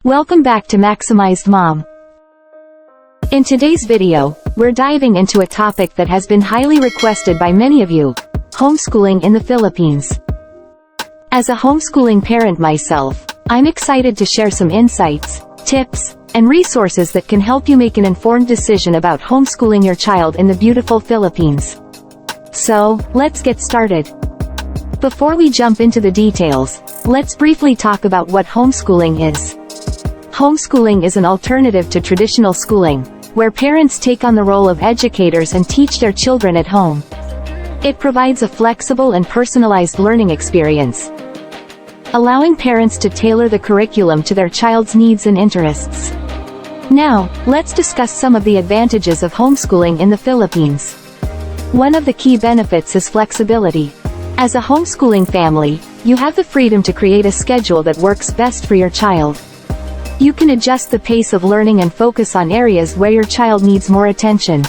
Welcome back to Maximized Mom. In today's video, we're diving into a topic that has been highly requested by many of you: homeschooling in the Philippines. As a homeschooling parent myself, I'm excited to share some insights, tips, and resources that can help you make an informed decision about homeschooling your child in the beautiful Philippines. So, let's get started. Before we jump into the details, let's briefly talk about what homeschooling is. Homeschooling is an alternative to traditional schooling, where parents take on the role of educators and teach their children at home. It provides a flexible and personalized learning experience, allowing parents to tailor the curriculum to their child's needs and interests. Now, let's discuss some of the advantages of homeschooling in the Philippines. One of the key benefits is flexibility. As a homeschooling family, you have the freedom to create a schedule that works best for your child. You can adjust the pace of learning and focus on areas where your child needs more attention.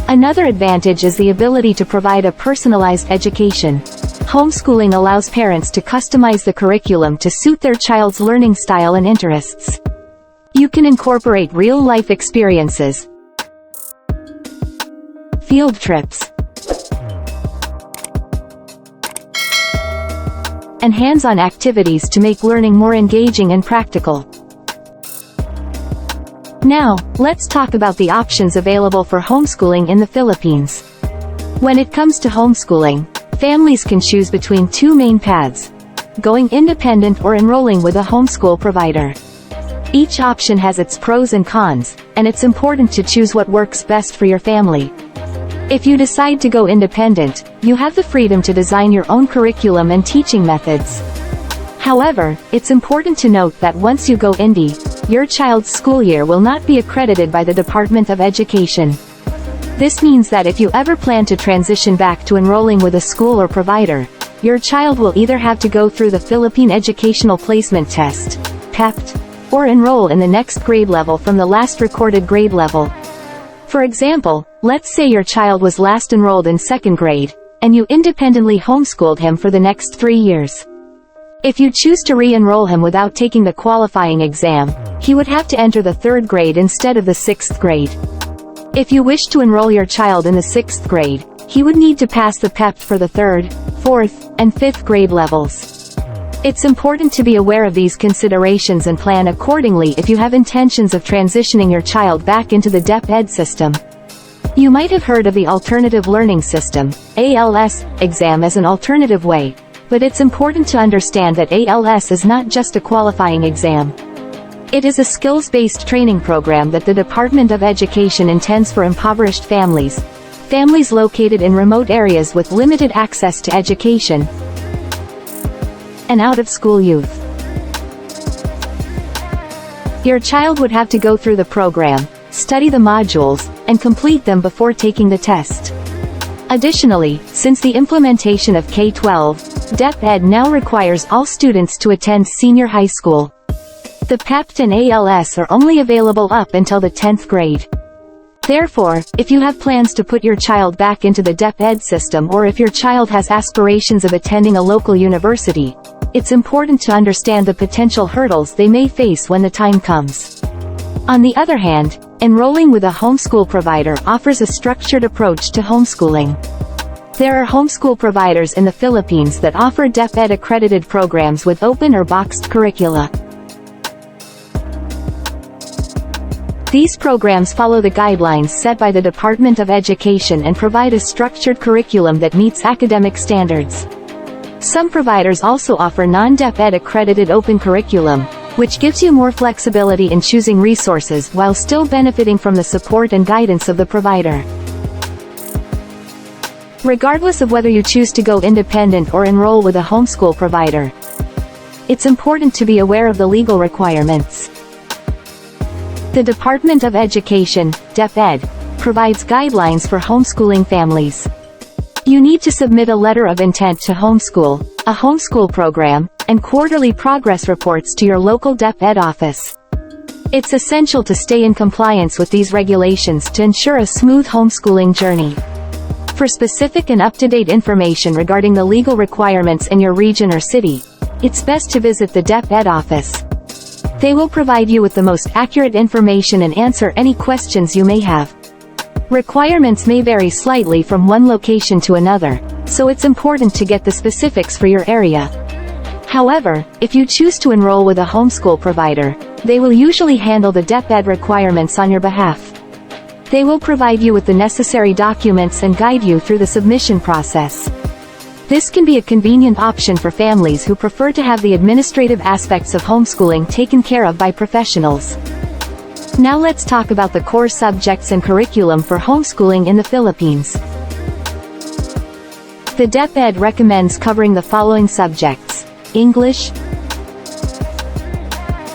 Another advantage is the ability to provide a personalized education. Homeschooling allows parents to customize the curriculum to suit their child's learning style and interests. You can incorporate real-life experiences, field trips, and hands-on activities to make learning more engaging and practical. Now, let's talk about the options available for homeschooling in the Philippines. When it comes to homeschooling, families can choose between two main paths: going independent or enrolling with a homeschool provider. Each option has its pros and cons, and it's important to choose what works best for your family. If you decide to go independent, you have the freedom to design your own curriculum and teaching methods. However, it's important to note that once you go indie, your child's school year will not be accredited by the Department of Education. This means that if you ever plan to transition back to enrolling with a school or provider, your child will either have to go through the Philippine Educational Placement Test, PEPT, or enroll in the next grade level from the last recorded grade level. For example, let's say your child was last enrolled in 2nd grade, and you independently homeschooled him for the next 3 years. If you choose to re-enroll him without taking the qualifying exam, he would have to enter the 3rd grade instead of the 6th grade. If you wish to enroll your child in the 6th grade, he would need to pass the PEPT for the 3rd, 4th, and 5th grade levels. It's important to be aware of these considerations and plan accordingly if you have intentions of transitioning your child back into the DepEd system. You might have heard of the Alternative Learning System, ALS, exam as an alternative way, but it's important to understand that ALS is not just a qualifying exam. It is a skills-based training program that the Department of Education intends for impoverished families, families located in remote areas with limited access to education, and out-of-school youth. Your child would have to go through the program, study the modules, and complete them before taking the test. Additionally, since the implementation of K-12, DepEd now requires all students to attend senior high school. The PEPT and ALS are only available up until the 10th grade. Therefore, if you have plans to put your child back into the DepEd system, or if your child has aspirations of attending a local university, it's important to understand the potential hurdles they may face when the time comes. On the other hand, enrolling with a homeschool provider offers a structured approach to homeschooling. There are homeschool providers in the Philippines that offer DepEd accredited programs with open or boxed curricula. These programs follow the guidelines set by the Department of Education and provide a structured curriculum that meets academic standards. Some providers also offer non-DepEd accredited open curriculum, which gives you more flexibility in choosing resources while still benefiting from the support and guidance of the provider. Regardless of whether you choose to go independent or enroll with a homeschool provider, it's important to be aware of the legal requirements. The Department of Education, DepEd, provides guidelines for homeschooling families. You need to submit a letter of intent to homeschool, a homeschool program, and quarterly progress reports to your local DepEd office. It's essential to stay in compliance with these regulations to ensure a smooth homeschooling journey. For specific and up-to-date information regarding the legal requirements in your region or city, it's best to visit the DepEd office. They will provide you with the most accurate information and answer any questions you may have. Requirements may vary slightly from one location to another, so it's important to get the specifics for your area. However, if you choose to enroll with a homeschool provider, they will usually handle the DepEd requirements on your behalf. They will provide you with the necessary documents and guide you through the submission process. This can be a convenient option for families who prefer to have the administrative aspects of homeschooling taken care of by professionals. Now let's talk about the core subjects and curriculum for homeschooling in the Philippines. The DepEd recommends covering the following subjects: English,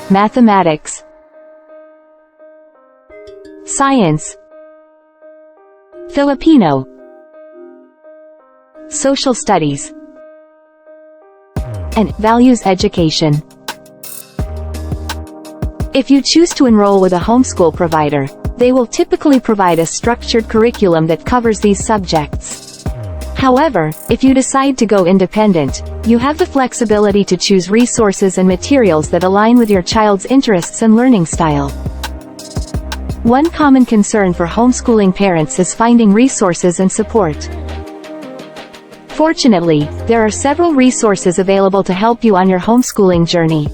Mathematics, Science, Filipino, Social Studies, and Values Education. If you choose to enroll with a homeschool provider, they will typically provide a structured curriculum that covers these subjects. However, if you decide to go independent, you have the flexibility to choose resources and materials that align with your child's interests and learning style. One common concern for homeschooling parents is finding resources and support. Fortunately, there are several resources available to help you on your homeschooling journey.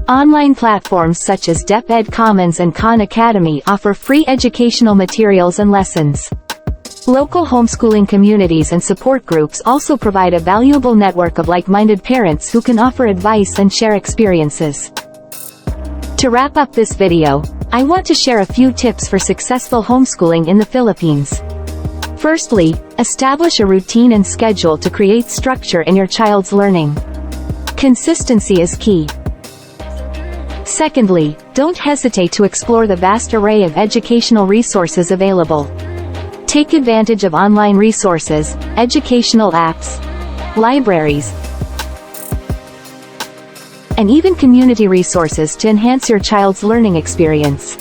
Online platforms such as DepEd Commons and Khan Academy offer free educational materials and lessons. Local homeschooling communities and support groups also provide a valuable network of like-minded parents who can offer advice and share experiences. To wrap up this video, I want to share a few tips for successful homeschooling in the Philippines. Firstly, establish a routine and schedule to create structure in your child's learning. Consistency is key. Secondly, don't hesitate to explore the vast array of educational resources available. Take advantage of online resources, educational apps, libraries, and even community resources to enhance your child's learning experience.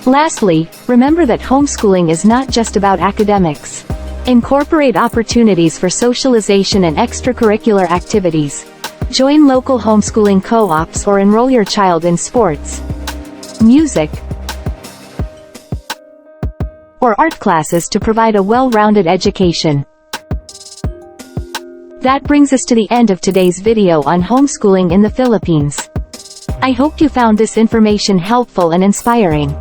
Lastly, remember that homeschooling is not just about academics. Incorporate opportunities for socialization and extracurricular activities. Join local homeschooling co-ops or enroll your child in sports, music, or art classes to provide a well-rounded education. That brings us to the end of today's video on homeschooling in the Philippines. I hope you found this information helpful and inspiring.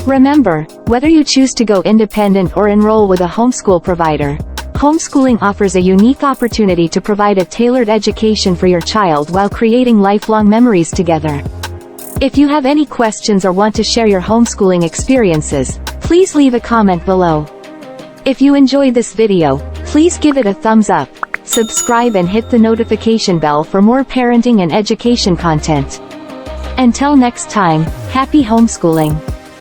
Remember, whether you choose to go independent or enroll with a homeschool provider, homeschooling offers a unique opportunity to provide a tailored education for your child while creating lifelong memories together. If you have any questions or want to share your homeschooling experiences, please leave a comment below. If you enjoyed this video, please give it a thumbs up, subscribe and hit the notification bell for more parenting and education content. Until next time, happy homeschooling!